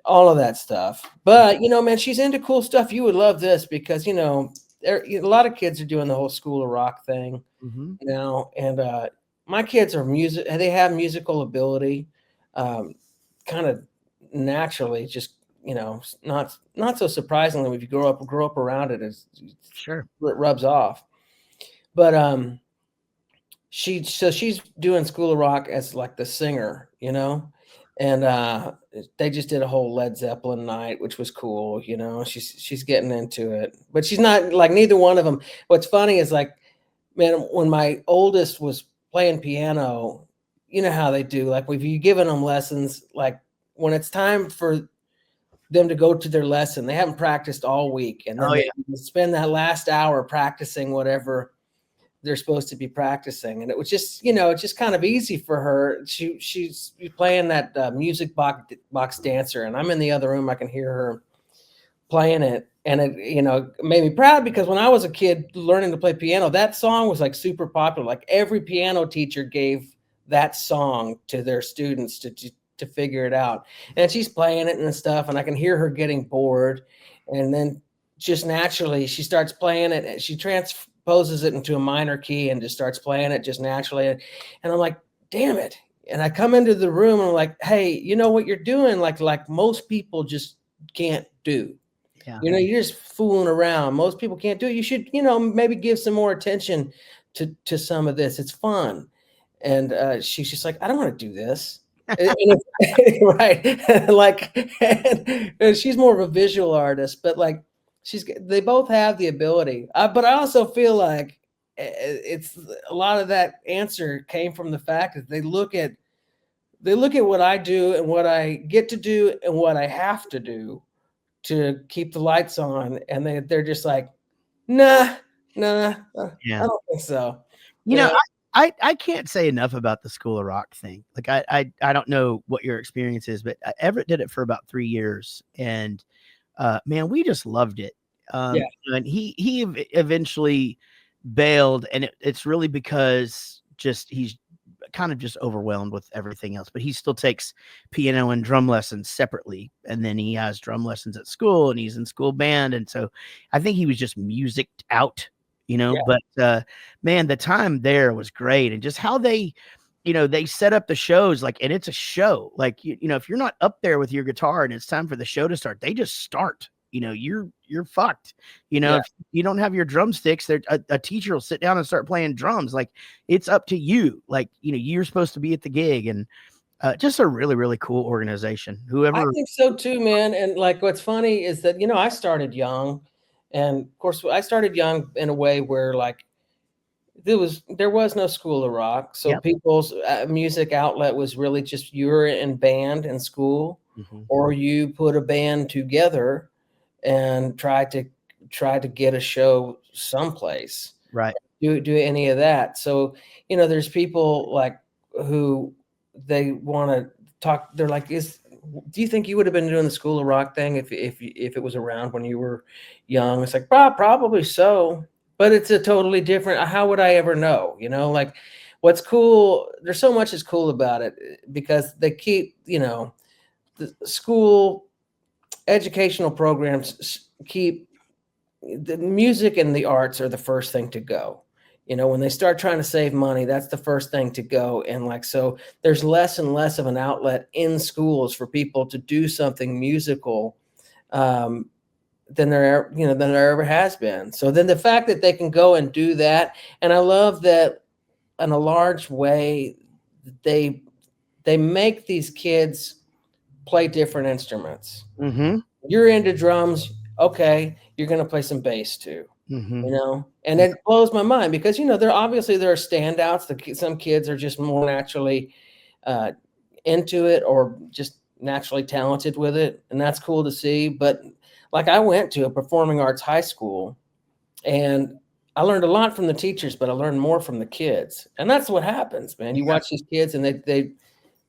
all of that stuff. But man, she's into cool stuff. You would love this because a lot of kids are doing the whole School of Rock thing now, and my kids are music. They have musical ability, kind of naturally. Just not so surprisingly, if you grow up around it, Sure, it rubs off. But she's doing School of Rock as like the singer, and they just did a whole Led Zeppelin night, which was cool. She's getting into it, but she's not like neither one of them. What's funny is like, man, when my oldest was playing piano, you know how they do, like if you've given them lessons, like when it's time for them to go to their lesson, they haven't practiced all week, and then they spend that last hour practicing whatever they're supposed to be practicing. And it was just just kind of easy for her. She's playing that music box dancer, and I'm in the other room. I can hear her playing it, and it made me proud, because when I was a kid learning to play piano, that song was like super popular. Like every piano teacher gave that song to their students to figure it out, and she's playing it and stuff, and I can hear her getting bored, and then just naturally she starts playing it, and she transposes it into a minor key and just starts playing it just naturally, and I'm like, damn it. And I come into the room and I'm like, hey, you know what you're doing, like most people just can't do. Yeah. You're just fooling around. Most people can't do it. You should, maybe give some more attention to some of this. It's fun. And she's just like, I don't want to do this. Right. Like, and she's more of a visual artist, but like they both have the ability. But I also feel like it's a lot of that answer came from the fact that they look at what I do and what I get to do and what I have to do to keep the lights on, and they're just like, nah, I don't think so. I can't say enough about the School of Rock thing. Like I don't know what your experience is, but Everett did it for about 3 years, and man, we just loved it. And he eventually bailed, and it's really because he's kind of just overwhelmed with everything else, but he still takes piano and drum lessons separately, and then he has drum lessons at school, and he's in school band, and so I think he was just musicked out, but man, the time there was great, and just how they set up the shows, like, and it's a show, like, if you're not up there with your guitar and it's time for the show to start, they just start. You're fucked. If you don't have your drumsticks, a teacher will sit down and start playing drums. Like, it's up to you. Like, you're supposed to be at the gig, and just a really, really cool organization. I think so too, man. And like, what's funny is that, I started young, and of course I started young in a way where like there was no School of Rock. So people's music outlet was really just you were in band in school. Mhm. or you put a band together and try to get a show someplace. Right. Do any of that. So, there's people like who they want to talk. They're like, do you think you would have been doing the School of Rock thing if it was around when you were young? It's like, probably so, but it's a totally different. How would I ever know? Like what's cool. There's so much is cool about it because they keep, the school educational programs keep the music and the arts are the first thing to go. When they start trying to save money, that's the first thing to go. And like, so there's less and less of an outlet in schools for people to do something musical than there ever has been. So then the fact that they can go and do that, and I love that in a large way, they make these kids play different instruments. Mm-hmm. You're into drums, okay, you're going to play some bass too. Mm-hmm. And it blows my mind because, there are standouts. Some kids are just more naturally into it or just naturally talented with it. And that's cool to see. But like I went to a performing arts high school and I learned a lot from the teachers, but I learned more from the kids. And that's what happens, man. You watch these kids and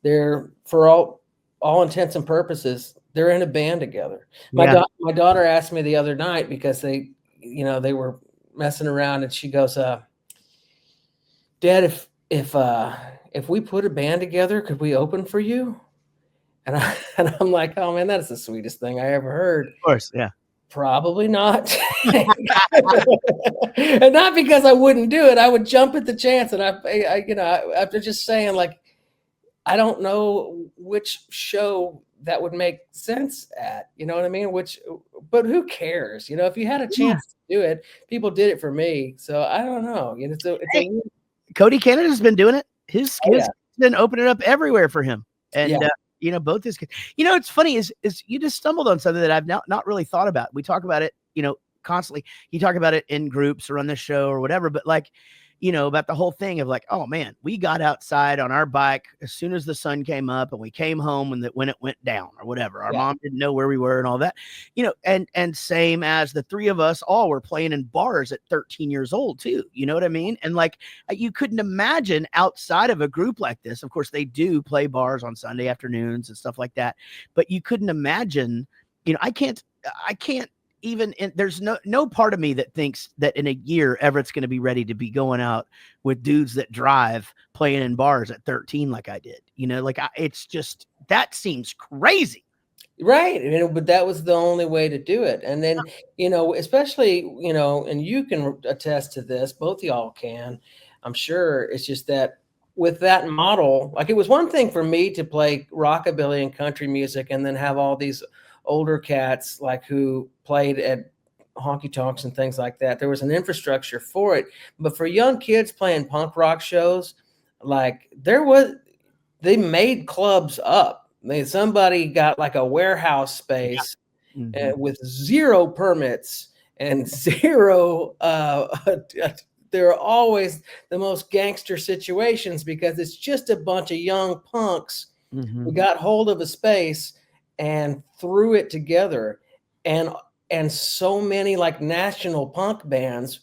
they're for all intents and purposes, they're in a band together. My daughter asked me the other night because they were messing around and she goes, Dad, if we put a band together, could we open for you? And I'm like, oh man, that's the sweetest thing I ever heard. Of course. Yeah. Probably not. And not because I wouldn't do it. I would jump at the chance. And after just saying, like, I don't know which show that would make sense at, you know what I mean? But who cares? If you had a chance to do it, people did it for me. So I don't know. Cody Canada's been doing it. His kids been opening up everywhere for him. And, both his kids, it's funny is you just stumbled on something that I've not really thought about. We talk about it, constantly. You talk about it in groups or on the show or whatever, but like, about the whole thing of like, oh man, we got outside on our bike as soon as the sun came up and we came home when it went down or whatever. Our mom didn't know where we were and all that, and same as the three of us all were playing in bars at 13 years old too. You know what I mean? And like, you couldn't imagine outside of a group like this. Of course they do play bars on Sunday afternoons and stuff like that, but you couldn't imagine, I can't even there's no part of me that thinks that in a year Everett's going to be ready to be going out with dudes that drive playing in bars at 13 like I did. It's just that seems crazy. Right. But that was the only way to do it. And then, especially, and you can attest to this, both of y'all can, I'm sure. It's just that with that model, like it was one thing for me to play rockabilly and country music and then have all these older cats like who played at honky tonks and things like that. There was an infrastructure for it, but for young kids playing punk rock shows, like they made clubs up. Somebody got like a warehouse space with zero permits and zero. There are always the most gangster situations because it's just a bunch of young punks who got hold of a space and threw it together, and so many like national punk bands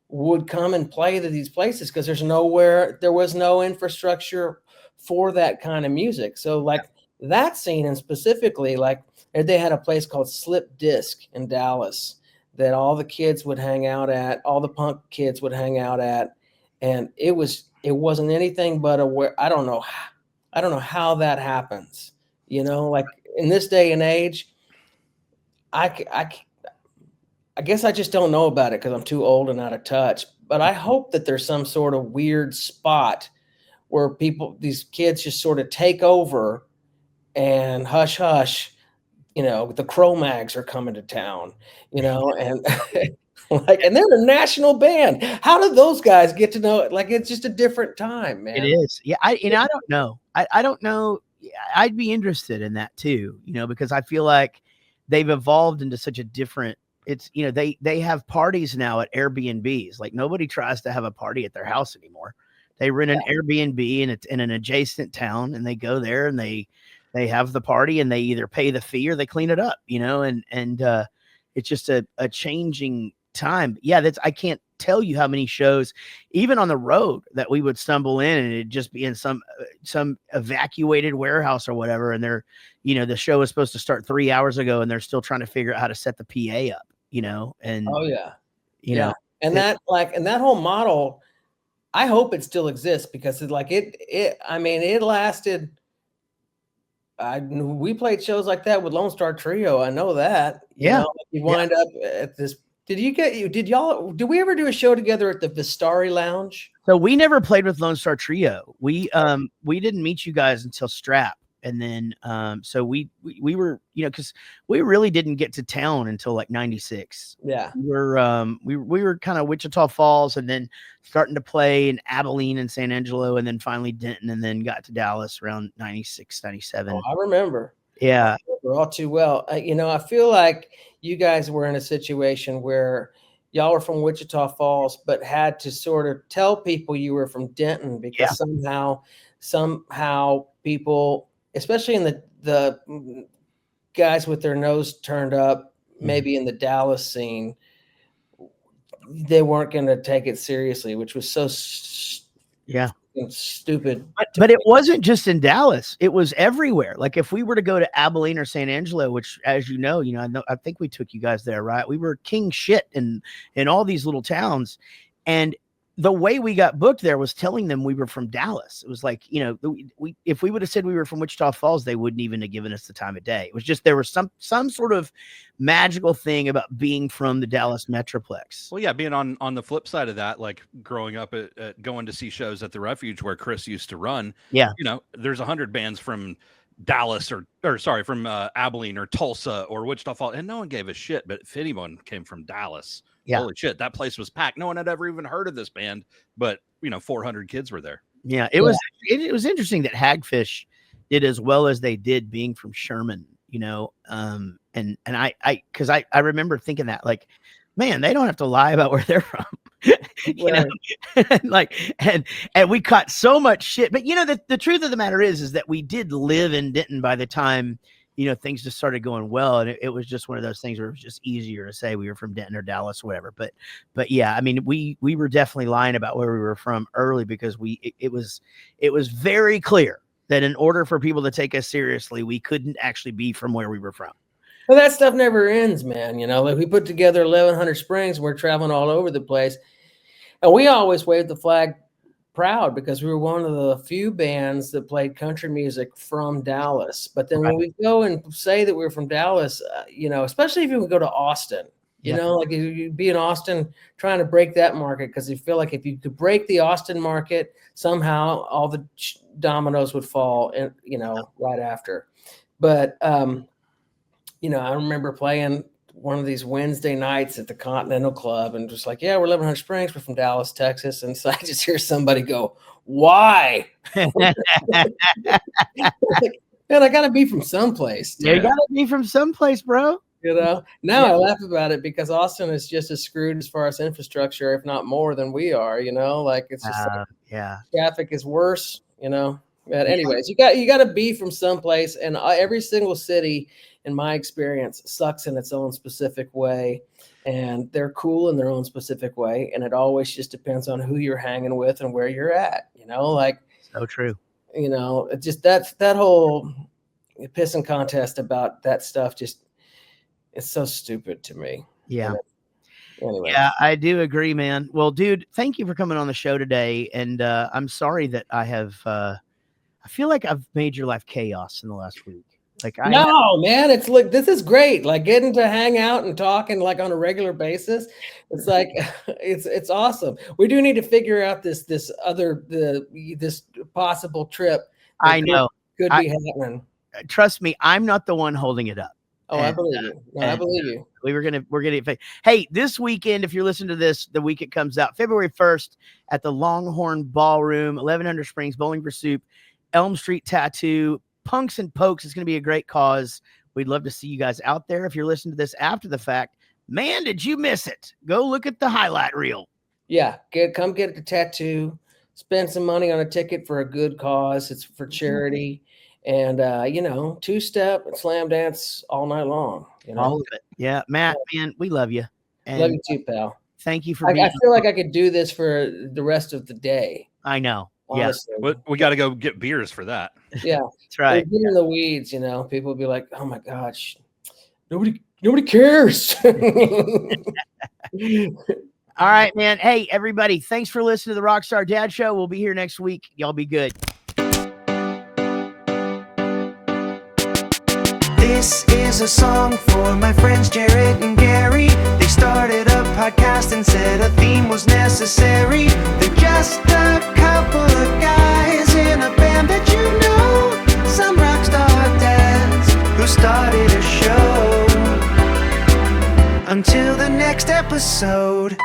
would come and play to these places because there was no infrastructure for that kind of music. So like that scene, and specifically like they had a place called Slip Disc in Dallas that all the kids would hang out at, all the punk kids would hang out at, and it wasn't anything but I don't know how that happens, like in this day and age. I guess I just don't know about it because I'm too old and out of touch. But I hope that there's some sort of weird spot where these kids just sort of take over and hush hush. The Cro-Mags are coming to town. And and they're a national band. How did those guys get to know it? Like it's just a different time, man. It is. Yeah. I don't know. I don't know. I'd be interested in that too. Because I feel like they've evolved into such a different, they have parties now at Airbnbs. Like nobody tries to have a party at their house anymore. They rent an Airbnb and it's in an adjacent town and they go there and they they have the party and they either pay the fee or they clean it up, and it's just a changing time. Yeah, I can't tell you how many shows, even on the road, that we would stumble in and it'd just be in some evacuated warehouse or whatever, and they're, the show was supposed to start 3 hours ago and they're still trying to figure out how to set the PA up, and oh yeah, know, and that whole model, I hope it still exists, because it lasted. We played shows like that with Lone Star Trio. I know that. You wind up at this. Did we ever do a show together at the Vistari Lounge? So we never played with Lone Star Trio. We didn't meet you guys until Strap. And then, so we were, cause we really didn't get to town until like 96. Yeah. We were kind of Wichita Falls, and then starting to play in Abilene and San Angelo, and then finally Denton, and then got to Dallas around 96, 97. Oh, I remember. Yeah. We're all too well. I feel like you guys were in a situation where y'all were from Wichita Falls, but had to sort of tell people you were from Denton, because somehow people, especially in the guys with their nose turned up, maybe in the Dallas scene, they weren't going to take it seriously, which was so stupid. But it wasn't just in Dallas; it was everywhere. Like if we were to go to Abilene or San Angelo, which, as you know, I think we took you guys there, right? We were king shit in all these little towns, and the way we got booked there was telling them we were from Dallas. It was like, if we would have said we were from Wichita Falls, they wouldn't even have given us the time of day. It was just, there was some sort of magical thing about being from the Dallas Metroplex. Well, yeah, being on the flip side of that, like growing up at going to see shows at the Refuge where Chris used to run. Yeah. There's 100 bands from Dallas from Abilene or Tulsa or Wichita Falls, and no one gave a shit. But if anyone came from Dallas, holy shit, that place was packed. No one had ever even heard of this band, but 400 kids were there. Yeah, it was interesting that Hagfish did as well as they did, being from Sherman. And I remember thinking that, like, man, they don't have to lie about where they're from. And we caught so much shit. But the truth of the matter is that we did live in Denton by the time things just started going well, and it was just one of those things where it was just easier to say we were from Denton or Dallas or whatever. But yeah, I mean, we were definitely lying about where we were from early, because it was very clear that in order for people to take us seriously, we couldn't actually be from where we were from. Well, that stuff never ends, man. Like we put together 1100 Springs, we're traveling all over the place, and we always waved the flag proud, because we were one of the few bands that played country music from Dallas. But then when we go and say that we're from Dallas, especially if you go to Austin, like you'd be in Austin trying to break that market, because you feel like if you could break the Austin market, somehow all the dominoes would fall, and right after. But I remember playing one of these Wednesday nights at the Continental Club, and just like, yeah, we're 1100 Springs, we're from Dallas, Texas. And so I just hear somebody go, why? Like, man, I got to be from someplace. You got to be from someplace, bro. Now I laugh about it, because Austin is just as screwed as far as infrastructure, if not more than we are, like it's just traffic is worse, But anyways, you got to be from someplace, and every single city, in my experience, sucks in its own specific way, and they're cool in their own specific way. And it always just depends on who you're hanging with and where you're at, like so true. Just that whole pissing contest about that stuff, just, it's so stupid to me. Yeah. Anyway. Yeah, I do agree, man. Well, dude, thank you for coming on the show today. And I'm sorry that I have, I feel like I've made your life chaos in the last week. Man, it's like, this is great. Like getting to hang out and talking like on a regular basis. It's like, it's awesome. We do need to figure out this possible trip. I know could be happening. Trust me, I'm not the one holding it up. Oh, I believe you. No, I believe you. We're gonna. Hey, this weekend, if you're listening to this, the week it comes out, February 1st, at the Longhorn Ballroom, 1100 Springs, Bowling for Soup, Elm Street Tattoo, Punks and Pokes. It's gonna be a great cause. We'd love to see you guys out there. If you're listening to this after the fact, man, did you miss it? Go look at the highlight reel. Yeah, come get the tattoo. Spend some money on a ticket for a good cause. It's for charity. and you know, two-step and slam dance all night long. You know, All of it. Yeah, Matt, man, we love you. And love you too, pal. thank you for I being. feel like I could do this for the rest of the day. I know. Honestly. We got to go get beers for that. Yeah, That's right. We'll get in the weeds, you know. People will be like, "Oh my gosh, nobody cares." All right, man. Hey, everybody, thanks for listening to the Rockstar Dad Show. We'll be here next week. Y'all be good. This is a song for my friends Jaret and Gary. They started a podcast and said a theme was necessary. They're just a couple of guys in a band that you know, some rockstar dads who started a show. Until the next episode.